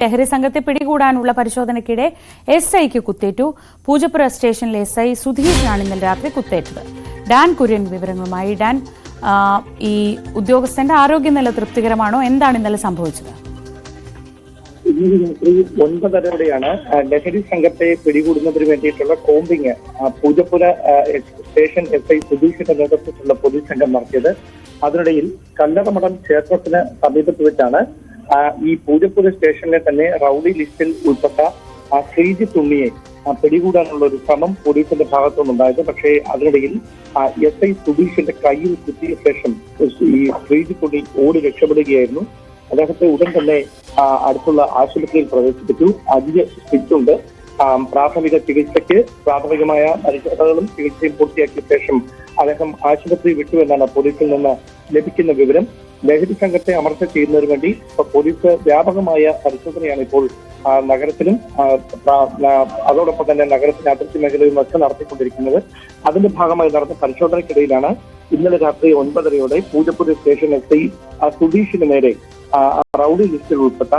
ലഹരി സംഘത്തെ പിടികൂടാനുള്ള പരിശോധനയ്ക്കിടെ SIക്ക് കുത്തേറ്റു. പൂജപ്പുര സ്റ്റേഷനിലെ SI സുധീഷിനാണ് ഇന്നലെ രാത്രി കുത്തേറ്റത്. ഡാൻ കുര്യൻ വിവരങ്ങളുമായി. ഡാൻ, ഈ ഉദ്യോഗസ്ഥന്റെ ആരോഗ്യനില തൃപ്തികരമാണോ? എന്താണ് ഇന്നലെ സംഭവിച്ചത്? ഇന്നലെ രാത്രി 9:30-ഓടെയാണ് ലഹരി സംഘത്തെ പിടികൂടുന്നതിന് വേണ്ടിയിട്ടുള്ള കോമ്പിങ് പൂജപ്പുര സ്റ്റേഷൻ SI സുധീഷിന്റെ നേതൃത്വത്തിലുള്ള പോലീസ് സംഘം നടത്തിയത്. അതിനിടയിൽ കല്ലറമഠം ക്ഷേത്രത്തിന് സമീപത്ത് വെച്ചാണ് ഈ പൂജപ്പുര സ്റ്റേഷനിലെ തന്നെ റൌഡി ലിസ്റ്റിൽ ഉൾപ്പെട്ട ശ്രീജിത്ത് ഉണ്ണിയെ പിടികൂടാനുള്ള ഒരു ശ്രമം പോലീസിന്റെ ഭാഗത്തുനിന്നുണ്ടായത്. പക്ഷേ അതിനിടയിൽ SI സുധീഷിന്റെ കയ്യിൽ കുത്തിയ ശേഷം ഈ ശ്രീജിത്ത് ഉണ്ണി ഓടി രക്ഷപ്പെടുകയായിരുന്നു. അദ്ദേഹത്തെ ഉടൻ തന്നെ അടുത്തുള്ള ആശുപത്രിയിൽ പ്രവേശിപ്പിച്ചു. 5 സ്റ്റിച്ചുണ്ട്. പ്രാഥമിക ചികിത്സയ്ക്ക് പ്രാഥമികമായ പരിശോധനകളും ചികിത്സയും പൂർത്തിയാക്കിയ ശേഷം അദ്ദേഹം ആശുപത്രി വിട്ടു എന്നാണ് പോലീസിൽ നിന്ന് ലഭിക്കുന്ന വിവരം. ലഹരി സംഘത്തെ അമർച്ച ചെയ്യുന്നതിന് വേണ്ടി പോലീസ് വ്യാപകമായ പരിശോധനയാണ് ഇപ്പോൾ നഗരത്തിലും അതോടൊപ്പം തന്നെ നഗരത്തിന്റെ അതിർത്തി മേഖലയിലും ഒക്കെ നടത്തിക്കൊണ്ടിരിക്കുന്നത്. അതിന്റെ ഭാഗമായി നടന്ന പരിശോധനയ്ക്കിടയിലാണ് ഇന്നലെ രാത്രി 9:30-ഓടെ പൂജപ്പുര സ്റ്റേഷൻ SI സുധീഷിന് നേരെ റൌഡി ലിസ്റ്റിൽ ഉൾപ്പെട്ട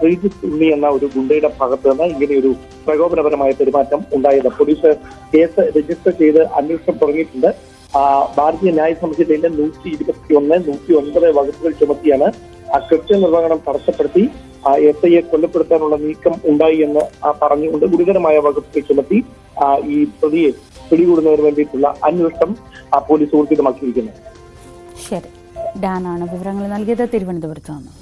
ശ്രീജിത്ത് ഉണ്ണി എന്ന ഒരു ഗുണ്ടയുടെ ഭാഗത്ത് നിന്ന് ഇങ്ങനെയൊരു പ്രകോപനപരമായ പെരുമാറ്റം ഉണ്ടായത്. പോലീസ് കേസ് രജിസ്റ്റർ ചെയ്ത് അന്വേഷണം തുടങ്ങിയിട്ടുണ്ട്. ഭാരതീയ ന്യായ സംഹിതയിലെ 121, 109 വകുപ്പുകൾ ചുമത്തിയാണ് കൃത്യനിർവഹണം തടസ്സപ്പെടുത്തി SIയെ കൊലപ്പെടുത്താനുള്ള നീക്കം ഉണ്ടായി എന്ന് പറഞ്ഞുകൊണ്ട് ഗുരുതരമായ വകുപ്പുകൾ ചുമത്തി ഈ പ്രതിയെ പിടികൂടുന്നതിന് വേണ്ടിയിട്ടുള്ള അന്വേഷണം പോലീസ് ഊർജിതമാക്കിയിരിക്കുന്നത്. ശരി, ഡാനാണ് വിവരങ്ങൾ നൽകിയത്. തിരുവനന്തപുരത്ത് നിന്ന്.